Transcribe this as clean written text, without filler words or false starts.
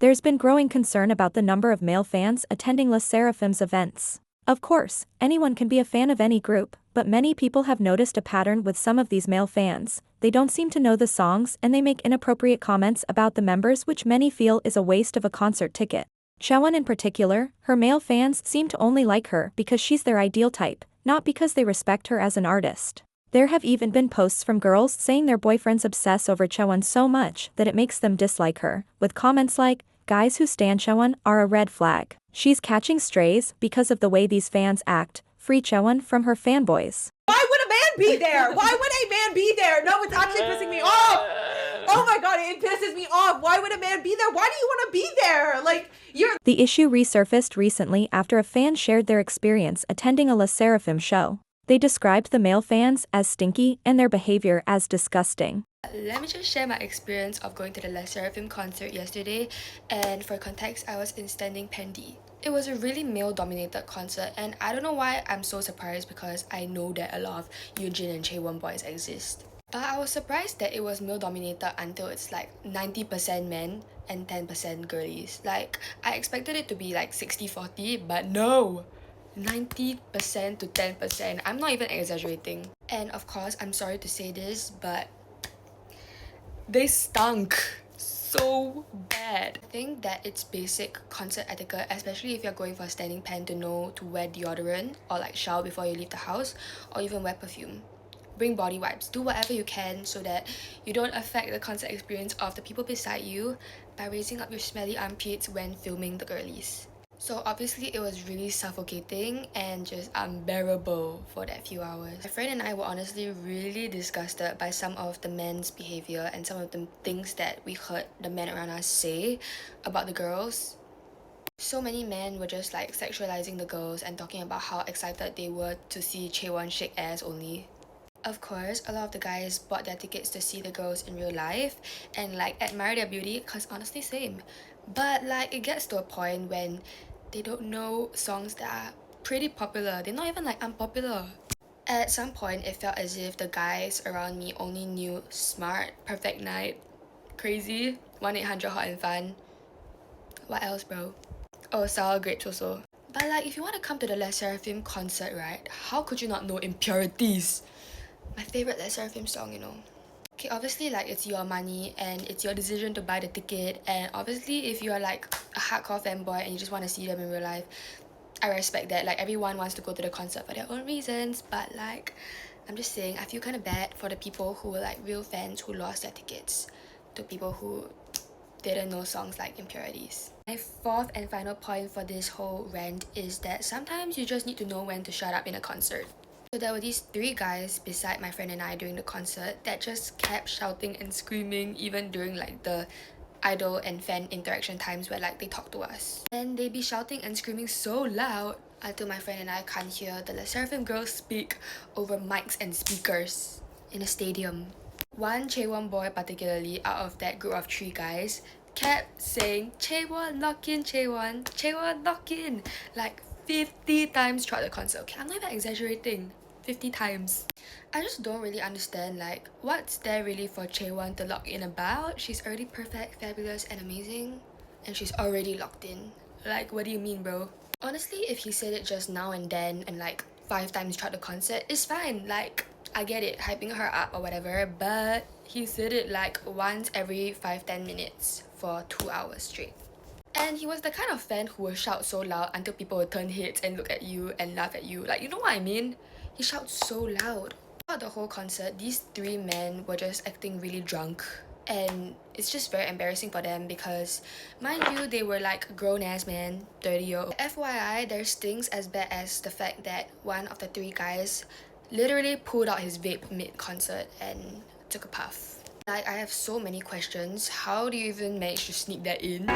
There's been growing concern about the number of male fans attending LE SSERAFIM's events. Of course, anyone can be a fan of any group, but many people have noticed a pattern with some of these male fans. They don't seem to know the songs and they make inappropriate comments about the members, which many feel is a waste of a concert ticket. Chaewon in particular, her male fans seem to only like her because she's their ideal type, not because they respect her as an artist. There have even been posts from girls saying their boyfriends obsess over Chaewon so much that it makes them dislike her, with comments like, "Guys who stan Chaewon are a red flag. She's catching strays because of the way these fans act. Free Chaewon from her fanboys." Why would a man be there? Why would a man be there? No, it's actually pissing me off. Oh my god, it pisses me off. Why would a man be there? Why do you want to be there? Like, you're... The issue resurfaced recently after a fan shared their experience attending a LE SSERAFIM show. They described the male fans as stinky and their behavior as disgusting. Let me just share my experience of going to the LE SSERAFIM concert yesterday, and for context, I was in standing pen D. It was a really male-dominated concert, and I don't know why I'm so surprised because I know that a lot of Eugene and Chaewon boys exist. I was surprised that it was male-dominated until it's like 90% men and 10% girlies. Like, I expected it to be like 60-40, but no! 90% to 10%. I'm not even exaggerating. And of course, I'm sorry to say this, but they stunk so bad. I think that it's basic concert etiquette, especially if you're going for a standing pen, to know to wear deodorant or like shower before you leave the house, or even wear perfume. Bring body wipes. Do whatever you can so that you don't affect the concert experience of the people beside you by raising up your smelly armpits when filming the girlies. So obviously it was really suffocating and just unbearable for that few hours. My friend and I were honestly really disgusted by some of the men's behavior and some of the things that we heard the men around us say about the girls. So many men were just like sexualizing the girls and talking about how excited they were to see Chaewon shake ass only. Of course, a lot of the guys bought their tickets to see the girls in real life and like admire their beauty, cause honestly same. But like it gets to a point when they don't know songs that are pretty popular. They're not even like unpopular. At some point, it felt as if the guys around me only knew Smart, Perfect Night, Crazy, 1-800 Hot and Fun. What else, bro? Oh, Sour Grapes also. But like, if you want to come to the LE SSERAFIM concert, right, how could you not know Impurities? My favorite LE SSERAFIM song, you know. Okay, obviously like it's your money and it's your decision to buy the ticket, and obviously if you are like a hardcore fanboy and you just want to see them in real life, I respect that. Like, everyone wants to go to the concert for their own reasons, but like, I'm just saying, I feel kind of bad for the people who were like real fans who lost their tickets to people who didn't know songs like Impurities. My fourth and final point for this whole rant is that sometimes you just need to know when to shut up in a concert. So there were these three guys beside my friend and I during the concert that just kept shouting and screaming even during like the idol and fan interaction times where like they talk to us. And they be shouting and screaming so loud until my friend and I can't hear the LE SSERAFIM girls speak over mics and speakers in a stadium. One Chaewon boy particularly, out of that group of three guys, kept saying, "Chaewon, lock in, Chaewon, Chaewon, lock in," like 50 times throughout the concert. Okay, I'm not even exaggerating. 50 times. I just don't really understand, like, what's there really for Chaewon to lock in about? She's already perfect, fabulous, and amazing, and she's already locked in. Like, what do you mean, bro? Honestly, if he said it just now and then and like 5 times throughout the concert, it's fine. Like, I get it, hyping her up or whatever, but he said it like once every 5-10 minutes for 2 hours straight. And he was the kind of fan who will shout so loud until people will turn heads and look at you and laugh at you. Like, you know what I mean? He shouts so loud. Throughout the whole concert, these 3 men were just acting really drunk. And it's just very embarrassing for them because, mind you, they were like grown-ass men, 30-year-old. FYI, there's things as bad as the fact that one of the 3 guys literally pulled out his vape mid-concert and took a puff. Like, I have so many questions. How do you even manage to sneak that in?